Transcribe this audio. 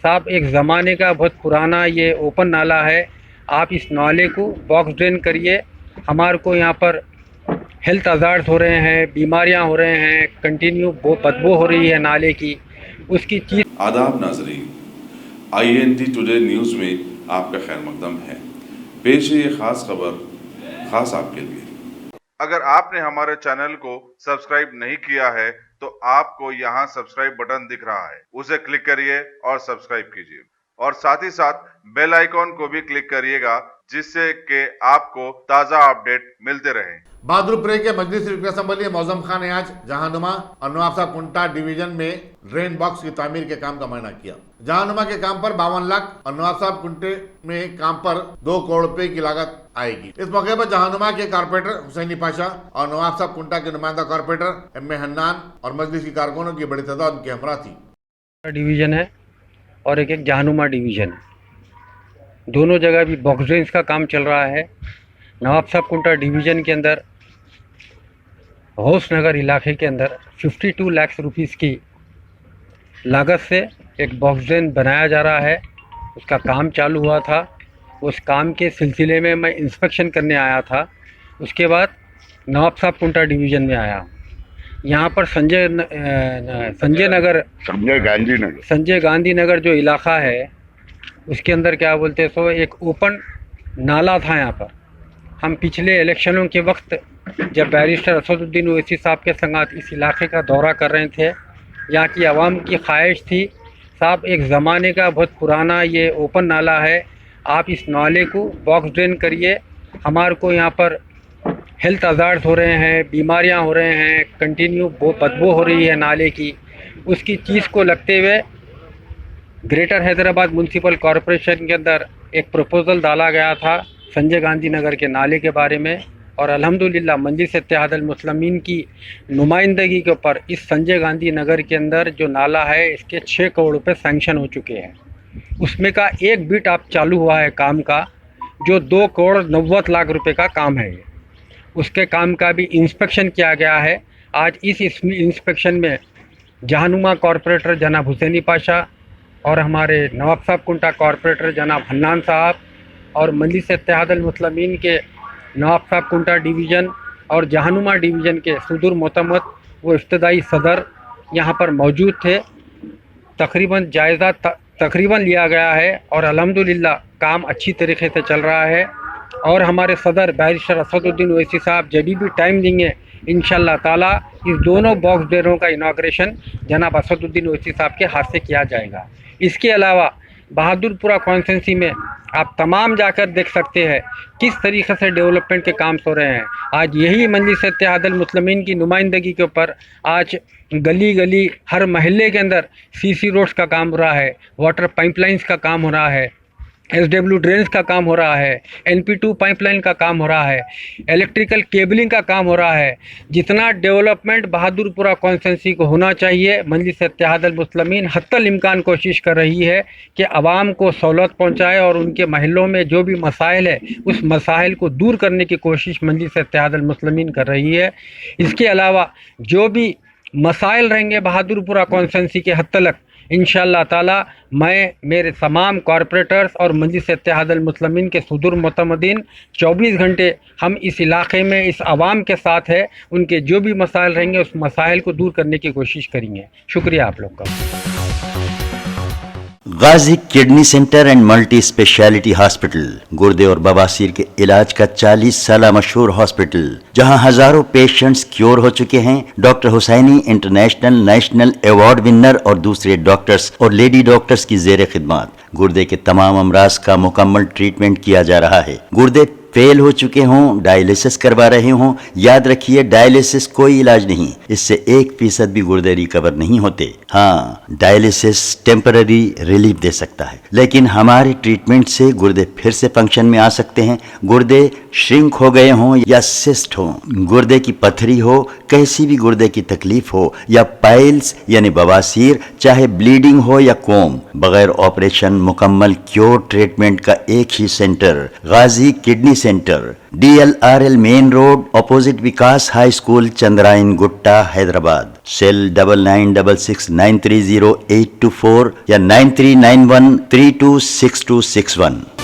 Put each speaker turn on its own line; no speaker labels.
साहब एक ज़माने का बहुत पुराना ये ओपन नाला है। आप इस नाले को बॉक्स ड्रेन करिए। हमारे को यहाँ पर हेल्थ हज़ार्ड्स हो रहे हैं, बीमारियाँ हो रहे हैं, कंटिन्यू बदबू हो रही है नाले की। उसकी चीज़
आदाब नाजरीन, INT टुडे न्यूज़ में आपका खैर मकदम है। पेश है ये खास खबर खास आपके लिए।
अगर आपने हमारे चैनल को सब्सक्राइब नहीं किया है तो आपको यहाँ सब्सक्राइब बटन दिख रहा है, उसे क्लिक करिए और सब्सक्राइब कीजिए और साथ ही साथ बेल आइकॉन को भी क्लिक करिएगा, जिससे कि आपको ताज़ा अपडेट मिलते रहें।
बहादुरपुर के मजलिस शरीफ असम्बली मौजम खान ने आज जहानुमा और नवाब साहब कुंटा डिवीजन में ड्रेन बॉक्स की तामीर के काम का मुआयना किया। जहानुमा के काम पर 52 लाख और नवाब साहब कुंटे में काम पर 2 करोड़ रुपए की लागत आएगी। इस मौके पर जहानुमा के कारपोरेटर हुसैनी पाशा और नवाब साहब कुंटा के नुमाइंदा कारपोरेटर एम ए हन्नान और मजलिस की कारकुनों की बड़ी तादाद उनके हमरा थी।
डिवीज़न है और एक जहानुमा डिवीज़न है। दोनों जगह भी बॉक्स ड्रेन्स का काम चल रहा है। नवाब साहब कुंटा डिवीज़न के अंदर होश नगर इलाके के अंदर 52 लाख रुपीस की लागत से एक बॉक्स ड्रेन बनाया जा रहा है। उसका काम चालू हुआ था। उस काम के सिलसिले में मैं इंस्पेक्शन करने आया था। उसके बाद नवाब साहब कुंटा डिवीज़न में आया। यहाँ पर संजय गांधी नगर जो इलाका है उसके अंदर क्या बोलते हैं सो एक ओपन नाला था। यहाँ पर हम पिछले इलेक्शनों के वक्त जब बैरिस्टर असदुद्दीन ओवैसी साहब के संगात इस इलाके का दौरा कर रहे थे, यहाँ की आवाम की ख्वाहिश थी साहब एक ज़माने का बहुत पुराना ये ओपन नाला है, आप इस नाले को बॉक्स ड्रेन करिए। हमारे को यहाँ पर हेल्थ हज़ार्ड्स हो रहे हैं, बीमारियाँ हो रहे हैं, कंटिन्यू बदबू हो रही है नाले की। उसकी चीज़ को लगते हुए ग्रेटर हैदराबाद म्यूनसिपल कॉरपोरेशन के अंदर एक प्रपोज़ल डाला गया था संजय गांधी नगर के नाले के बारे में, और अल्हम्दुलिल्लाह मजलिस इत्तेहादुल मुस्लिमीन की नुमाइंदगी के ऊपर इस संजय गांधी नगर के अंदर जो नाला है इसके 6 करोड़ रुपये सैंक्शन हो चुके हैं। उसमें का एक बिट आप चालू हुआ है काम का, जो 2 करोड़ 90 लाख रुपए का काम है। ये उसके काम का भी इंस्पेक्शन किया गया है। आज इस इंस्पेक्शन में जहानुमा कॉरपोरेटर जनाब हुसैनी पाशा और हमारे नवाब साहब कुंटा कॉरपोरेटर जनाब हन्नान साहब और मजलिस इत्तेहादुल मुस्लिमीन के नवाब साहब कुंटा डिवीज़न और जहानुमा डिवीज़न के सुदूर मोतमद व इब्तदाई सदर यहाँ पर मौजूद थे। तकरीबन जायज़ा तकरीबन लिया गया है और अल्हम्दुलिल्लाह काम अच्छी तरीके से चल रहा है। और हमारे सदर बैरिस्टर असदुद्दीन ओवैसी साहब जब भी टाइम देंगे इंशाअल्लाह ताला इस दोनों बॉक्स ड्रेनों का इनाग्रेशन जनाब असदुद्दीन ओवैसी साहब के हाथ से किया जाएगा। इसके अलावा बहादुरपुरा कॉन्स्टिट्यूंसी में आप तमाम जाकर देख सकते हैं किस तरीके से डेवलपमेंट के काम हो रहे हैं। आज यही मजलिस इत्तेहादुल मुस्लिमीन की नुमाइंदगी के ऊपर आज गली गली हर महल्ले के अंदर CC रोड्स का काम हो रहा है, वाटर पाइपलाइंस का काम हो रहा है, SW ड्रेन्स का काम हो रहा है, NP2 पाइपलाइन का काम हो रहा है, इलेक्ट्रिकल केबलिंग का काम हो रहा है। जितना डेवलपमेंट बहादुरपुरा कॉन्स्टिट्यूंसी को होना चाहिए मजलिस इत्तेहादुल मुस्लिमीन हत्तल इम्कान कोशिश कर रही है कि आवाम को सहूलत पहुँचाए और उनके महलों में जो भी मसाइल है उस मसाइल को दूर करने की कोशिश मजलिस इत्तेहादुल मुस्लिमीन कर रही है। इसके अलावा जो भी मसाइल रहेंगे बहादुरपुरा कॉन्स्टिट्यूंसी के हद तक इंशाअल्लाह ताला मैं मेरे तमाम कॉरपोरेटर्स और मजलिस इत्तेहादुल मुस्लिमीन के सुदूर मुतमदीन 24 घंटे हम इस इलाके में इस आवाम के साथ है। उनके जो भी मसाइल रहेंगे उस मसाइल को दूर करने की कोशिश करेंगे। शुक्रिया आप लोग का।
Ghazi kidney centre and multi speciality hospital गुर्दे और बवासीर के इलाज का 40 साल मशहूर हॉस्पिटल, जहां हजारों पेशेंट्स क्योर हो चुके हैं। Doctor Husaini international national award winner और दूसरे डॉक्टर्स और लेडी डॉक्टर्स की जेर खिदमत गुर्दे के तमाम अमराज का मुकम्मल ट्रीटमेंट किया जा रहा है। गुर्दे फेल हो चुके हों, डायलिसिस करवा रहे हों, याद रखिए डायलिसिस कोई इलाज नहीं, इससे 1% भी गुर्दे रिकवर नहीं होते। हाँ, डायलिसिस टेम्पररी रिलीफ दे सकता है, लेकिन हमारे ट्रीटमेंट से गुर्दे फिर से फंक्शन में आ सकते हैं। गुर्दे श्रिंक हो गए हों या सिस्ट हो, गुर्दे की पथरी हो, कैसी भी गुर्दे की तकलीफ हो या पाइल्स यानी बवासीर, चाहे ब्लीडिंग हो या कोम, बगैर ऑपरेशन मुकम्मल क्योर ट्रीटमेंट का एक ही centre Ghazi kidney centre, DLRL main road, opposite Vikas high school, Chandrayan Gutta, Hyderabad. Cell 9966930824 या 9391326261।